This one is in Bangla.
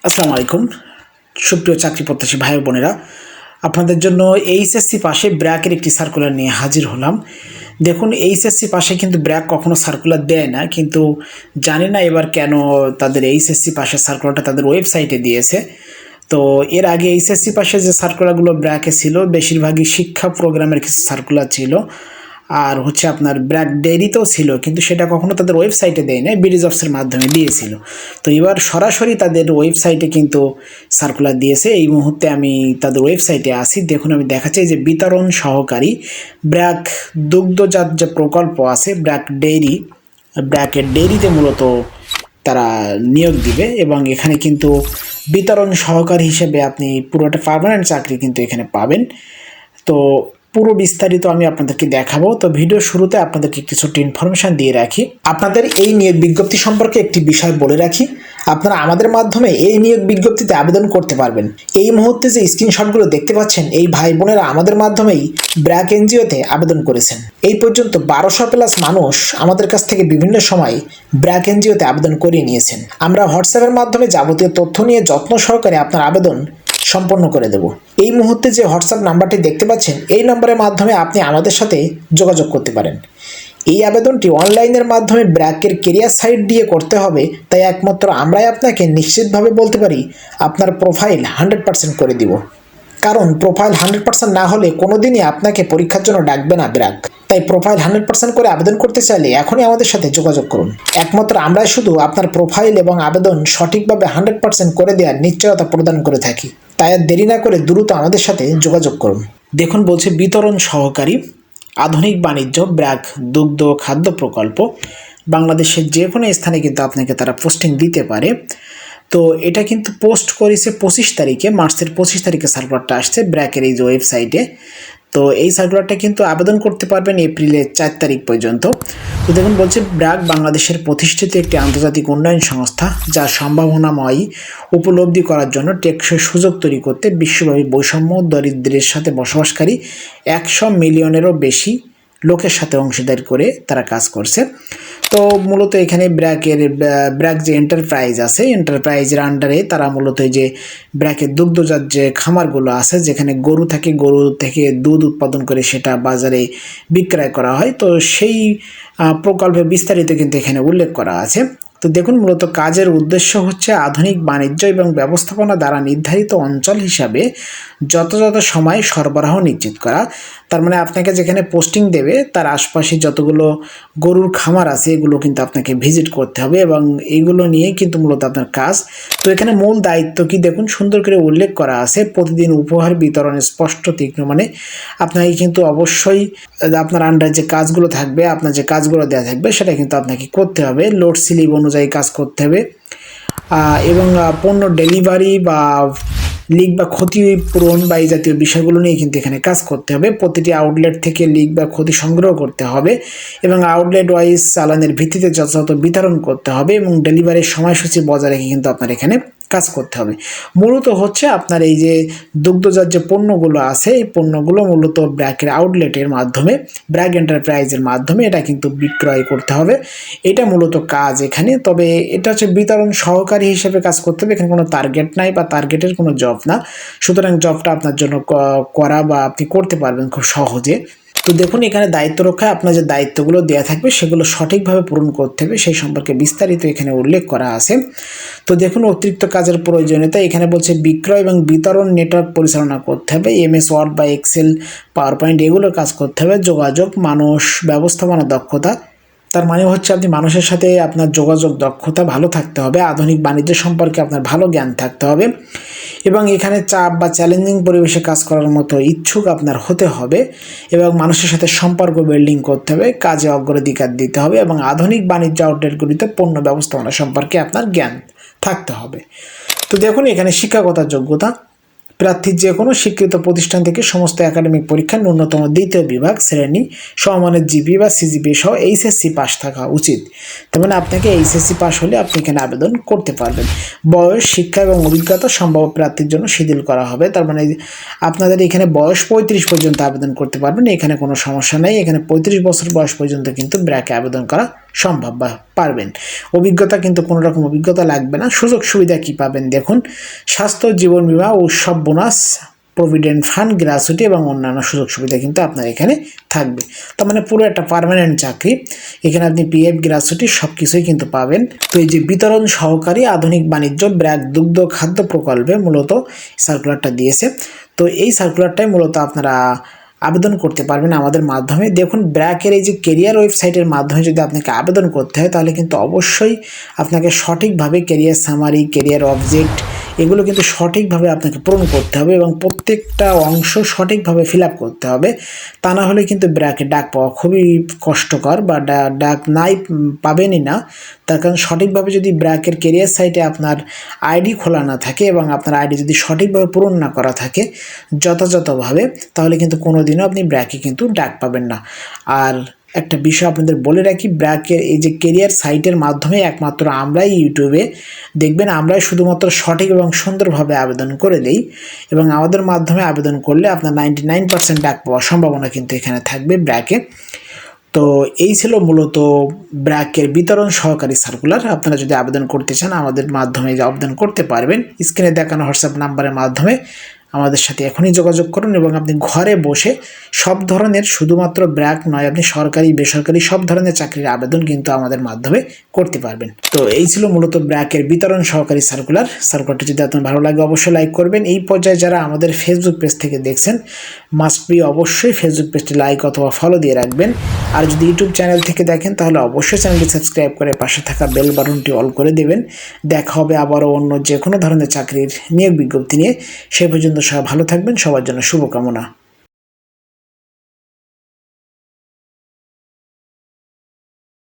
আসসালামু আলাইকুম সুপ্রিয় চাকরি প্রত্যাশী ভাই বোনেরা, আপনাদের জন্য এইচএসসি পাশে ব্র্যাকের একটি সার্কুলার নিয়ে হাজির হলাম। দেখুন, এইচএসসি পাশে কিন্তু ব্র্যাক কখনো সার্কুলার দেয় না, কিন্তু জানি না এবার কেন তাদের এইচএসসি পাশের সার্কুলারটা তাদের ওয়েবসাইটে দিয়েছে। তো এর আগে এইচএসসি পাশে যে সার্কুলারগুলো ব্র্যাকে ছিল বেশিরভাগই শিক্ষা প্রোগ্রামের কিছু সার্কুলার ছিল, আর হচ্ছে আপনার ব্র্যাক ডেইরিতেও ছিল, কিন্তু সেটা কখনো তাদের ওয়েবসাইটে দেয় না, বিডিজবসের মাধ্যমে দিয়েছিল। তো এবার সরাসরি তাদের ওয়েবসাইটে কিন্তু সার্কুলার দিয়েছে। এই মুহূর্তে আমি তাদের ওয়েবসাইটে আসি। দেখুন, আমি দেখাচ্ছি যে বিতরণ সহকারী ব্র্যাক দুগ্ধজাত যে প্রকল্প আছে ব্র্যাক ডেইরি, ব্র্যাকের ডেইরিতে মূলত তারা নিয়োগ দিবে, এবং এখানে কিন্তু বিতরণ সহকারী হিসেবে আপনি পুরোটা পার্মানেন্ট চাকরি কিন্তু এখানে পাবেন। তো পুরো বিস্তারিত আমি আপনাদেরকে দেখাবো। তো ভিডিও শুরুতে আপনাদেরকে কিছুটা ইনফরমেশান দিয়ে রাখি। আপনাদের এই নিয়োগ বিজ্ঞপ্তি সম্পর্কে একটি বিষয় বলে রাখি, আপনারা আমাদের মাধ্যমে এই নিয়োগ বিজ্ঞপ্তিতে আবেদন করতে পারবেন। এই মুহূর্তে যে স্ক্রিনশটগুলো দেখতে পাচ্ছেন, এই ভাই বোনেরা আমাদের মাধ্যমেই ব্র্যাক এনজিওতে আবেদন করেছেন। এই পর্যন্ত 1200+ মানুষ আমাদের কাছ থেকে বিভিন্ন সময় ব্র্যাক এনজিওতে আবেদন করিয়ে নিয়েছেন। আমরা হোয়াটসঅ্যাপের মাধ্যমে যাবতীয় তথ্য নিয়ে যত্ন সহকারে আপনার আবেদন সম্পন্ন করে দেব। এই মুহূর্তে যে হোয়াটসঅ্যাপ নাম্বারটি দেখতে পাচ্ছেন, এই নম্বরের মাধ্যমে আপনি আমাদের সাথে যোগাযোগ করতে পারেন। এই আবেদনটি অনলাইনের মাধ্যমে ব্র্যাকের কেরিয়ার সাইট দিয়ে করতে হবে, তাই একমাত্র আমরাই আপনাকে নিশ্চিতভাবে বলতে পারি আপনার প্রোফাইল 100% করে দিব। কারণ প্রোফাইল 100% না হলে কোনোদিনই আপনাকে পরীক্ষার জন্য ডাকবে না ব্র্যাক। তাই প্রোফাইল 100% করে আবেদন করতে চাইলে এখনই আমাদের সাথে যোগাযোগ করুন। একমাত্র আমরাই শুধু আপনার প্রোফাইল এবং আবেদন সঠিকভাবে 100% করে দেওয়ার নিশ্চয়তা প্রদান করে থাকি। তাই আর দেরি না করে দ্রুত আমাদের সাথে যোগাযোগ করুন। দেখুন, বলছে বিতরণ সহকারী আধুনিক বাণিজ্য ব্র্যাক দুগ্ধ খাদ্য প্রকল্প, বাংলাদেশের যে কোনো স্থানে কিন্তু আপনাকে তারা পোস্টিং দিতে পারে। তো এটা কিন্তু পোস্ট করেছে 25 তারিখে, মার্চের 25 তারিখে সার্কুলারটা আসছে ব্র্যাকের এই যে ওয়েবসাইটে। তো এই সার্কুলারটা কিন্তু আবেদন করতে পারবেন এপ্রিলের 4 তারিখ পর্যন্ত। তো দেখুন, বলছে ব্র্যাক বাংলাদেশের প্রতিষ্ঠিত একটি আন্তর্জাতিক উন্নয়ন সংস্থা, যা সম্ভাবনাময় উপলব্ধি করার জন্য টেকসই সুযোগ তৈরি করতে বিশ্বব্যাপী বৈষম্য দরিদ্রের সাথে বসবাসকারী 100 মিলিয়নেরও বেশি লোকের সাথে অংশীদার করে তারা কাজ করছে। তো মূলত এখানে ব্র্যাক যে এন্টারপ্রাইজ আছে, এন্টারপ্রাইজের আন্ডারে তারা মূলত এই যে ব্র্যাকের দুগ্ধজাত যে খামারগুলো আছে, যেখানে গরু থাকে, গরু থেকে দুধ উৎপাদন করে সেটা বাজারে বিক্রয় করা হয়, তো সেই প্রকল্পে বিস্তারিত কিন্তু এখানে উল্লেখ করা আছে। তো দেখুন, মূলত কাজের উদ্দেশ্য হচ্ছে আধুনিক বাণিজ্য এবং ব্যবস্থাপনা দ্বারা নির্ধারিত অঞ্চল হিসাবে যথাযথ সময় সরবরাহ নিশ্চিত করা। তার মানে আপনাকে যেখানে পোস্টিং দেবে তার আশপাশে যতগুলো গরুর খামার আছে এগুলো কিন্তু আপনাকে ভিজিট করতে হবে, এবং এইগুলো নিয়ে কিন্তু মূলত আপনার কাজ। তো এখানে মূল দায়িত্ব কি দেখুন, সুন্দর করে উল্লেখ করা আছে। প্রতিদিন উপহার বিতরণে স্পষ্ট তীক্ষ্ণ, মানে আপনাকে কিন্তু অবশ্যই আপনার আন্ডারে যে কাজগুলো থাকবে, আপনার যে কাজগুলো দেওয়া থাকবে সেটা কিন্তু আপনাকে করতে হবে, লোড স্লিপ অনুযায়ী কাজ করতে হবে, এবং পণ্য ডেলিভারি বা লিক বা ক্ষতি পূরণ বা এই জাতীয় বিষয়গুলো নিয়ে কিন্তু এখানে কাজ করতে হবে। প্রতিটি আউটলেট থেকে লিক বা ক্ষতি সংগ্রহ করতে হবে, এবং আউটলেট ওয়াইজ চালানের ভিত্তিতে যথাযথ বিতরণ করতে হবে, এবং ডেলিভারির সময়সূচি বজায় রেখে কিন্তু আপনার এখানে কাজ করতে হবে। মূলত হচ্ছে আপনার এই যে দুগ্ধজাত যে পণ্যগুলো আছে, এই পণ্যগুলো মূলত ব্র্যাকের আউটলেটের মাধ্যমে, ব্র্যাক এন্টারপ্রাইজের মাধ্যমে এটা কিন্তু বিক্রয় করতে হবে। এটা মূলত কাজ এখানে। তবে এটা হচ্ছে বিতরণ সহকারী হিসেবে কাজ করতে হবে, এখানে কোনো টার্গেট নাই বা টার্গেটের কোনো জব না, সুতরাং জবটা আপনার জন্য করা বা আপনি করতে পারবেন খুব সহজে। তো দেখুন, এখানে দায়িত্ব রক্ষায় আপনার যে দায়িত্বগুলো দেওয়া থাকবে সেগুলো সঠিকভাবে পূরণ করতে হবে, সেই সম্পর্কে বিস্তারিত এখানে উল্লেখ করা আছে। তো দেখুন, অতিরিক্ত কাজের প্রয়োজনীয়তা এখানে বলছে বিক্রয় এবং বিতরণ নেটওয়ার্ক পরিচালনা করতে হবে, এমএস ওয়ার্ড বা এক্সেল, পাওয়ার পয়েন্ট এগুলোর কাজ করতে হবে, যোগাযোগ মানুষ ব্যবস্থাপনা দক্ষতা, তার মানে হচ্ছে আপনি মানুষের সাথে আপনার যোগাযোগ দক্ষতা ভালো থাকতে হবে, আধুনিক বাণিজ্য সম্পর্কে আপনার ভালো জ্ঞান থাকতে হবে, এবং এখানে চাপ বা চ্যালেঞ্জিং পরিবেশে কাজ করার মতো ইচ্ছুক আপনার হতে হবে, এবং মানুষের সাথে সম্পর্ক বিল্ডিং করতে হবে, কাজে অগ্রাধিকার দিতে হবে, এবং আধুনিক বাণিজ্য আউটলেটগুলিতে পণ্য ব্যবস্থাপনা সম্পর্কে আপনার জ্ঞান থাকতে হবে। তো দেখুন, এখানে শিক্ষাগত যোগ্যতা প্রার্থীর যে কোনো স্বীকৃত প্রতিষ্ঠান থেকে সমস্ত একাডেমিক পরীক্ষা ন্যূনতম দ্বিতীয় বিভাগ শ্রেণী সমমানের জিপি বা সিজিপি সহ এইচএসসি পাস থাকা উচিত। তার মানে আপনাকে এইচএসসি পাস হলে আপনি এখানে আবেদন করতে পারবেন। বয়স, শিক্ষা এবং অভিজ্ঞতা সম্ভাব্য প্রার্থীর জন্য শিথিল করা হবে। তার মানে আপনাদের এখানে বয়স 35 পর্যন্ত আবেদন করতে পারবেন, এখানে কোনো সমস্যা নেই। এখানে 35 বছর বয়স পর্যন্ত কিন্তু ব্র্যাকে আবেদন করা সম্ভব বা পারবেন। অভিজ্ঞতা কিন্তু কোনো রকম অভিজ্ঞতা লাগবে না। সুযোগ সুবিধা কী পাবেন দেখুন, স্বাস্থ্য, জীবন বীমা, উৎসব বোনাস, প্রভিডেন্ট ফান্ড, গ্র্যাচুইটি এবং অন্যান্য সুযোগ সুবিধা কিন্তু আপনার এখানে থাকবে। তার মানে পুরো একটা পার্মানেন্ট চাকরি। এখানে আপনি পিএফ, গ্র্যাচুইটি সব কিছুই কিন্তু পাবেন। তো এই যে বিতরণ সহকারী আধুনিক বাণিজ্য ব্র্যাক দুগ্ধ খাদ্য প্রকল্পে মূলত সার্কুলারটা দিয়েছে। তো এই সার্কুলারটাই মূলত আপনারা আবেদন করতে পারবেন আমাদের মাধ্যমে। দেখুন, ব্র্যাকের এই যে কেরিয়ার ওয়েবসাইটের মাধ্যমে যদি আপনাকে আবেদন করতে হয় তাহলে কিন্তু অবশ্যই আপনাকে সঠিকভাবে কেরিয়ার সামারি, কেরিয়ার অবজেক্ট এগুলো কিন্তু সঠিকভাবে আপনাকে পূরণ করতে হবে এবং প্রত্যেকটা অংশ সঠিকভাবে ফিল আপ করতে হবে। তা না হলে কিন্তু ব্র্যাকে ডাক পাওয়া খুবই কষ্টকর বা ডাক নাই পাবেনই না। তার কারণ সঠিকভাবে যদি ব্র্যাকের কেরিয়ার সাইটে আপনার আইডি খোলা না থাকে এবং আপনার আইডি যদি সঠিকভাবে পূরণ না করা থাকে যথাযথভাবে, তাহলে কিন্তু কোনোদিনও আপনি ব্র্যাকে কিন্তু ডাক পাবেন না। আর একটা বিষয় আপনাদের বলে রাখি, ব্র্যাকের এই যে কেরিয়ার সাইটের মাধ্যমে একমাত্র আমরাই ইউটিউবে দেখবেন, আমরাই শুধুমাত্র সঠিক এবং সুন্দরভাবে আবেদন করে দেই এবং আমাদের মাধ্যমে আবেদন করলে আপনার 99% ডাক পাওয়ার সম্ভাবনা কিন্তু এখানে থাকবে ব্র্যাকে। তো এই ছিল মূলত ব্র্যাকের বিতরণ সহকারী সার্কুলার। আপনারা যদি আবেদন করতে চান আমাদের মাধ্যমে আবেদন করতে পারবেন। স্ক্রিনে দেখানো হোয়াটসঅ্যাপ নাম্বারের মাধ্যমে আমাদের সাথে এখনই যোগাযোগ করুন এবং আপনি ঘরে বসে সব ধরনের, শুধুমাত্র ব্র্যাক নয়, আপনি সরকারি বেসরকারি সব ধরনের চাকরির আবেদন কিন্তু আমাদের মাধ্যমে করতে পারবেন। তো এই ছিল মূলত ব্র্যাকের বিতরণ সহকারী সার্কুলারটি যদি আপনার ভালো লাগে অবশ্যই লাইক করবেন। এই পর্যায়ে যারা আমাদের ফেসবুক পেজ থেকে দেখছেন মাস্ট বি অবশ্যই ফেসবুক পেজটি লাইক অথবা ফলো দিয়ে রাখবেন। আর যদি ইউটিউব চ্যানেল থেকে দেখেন তাহলে অবশ্যই চ্যানেলটি সাবস্ক্রাইব করে পাশে থাকা বেল বাটনটি অল করে দেবেন। দেখা হবে আবারও অন্য যে কোনো ধরনের চাকরির নিয়োগ বিজ্ঞপ্তি নিয়ে। সে পর্যন্ত সবাই ভালো থাকবেন, সবার জন্য শুভকামনা।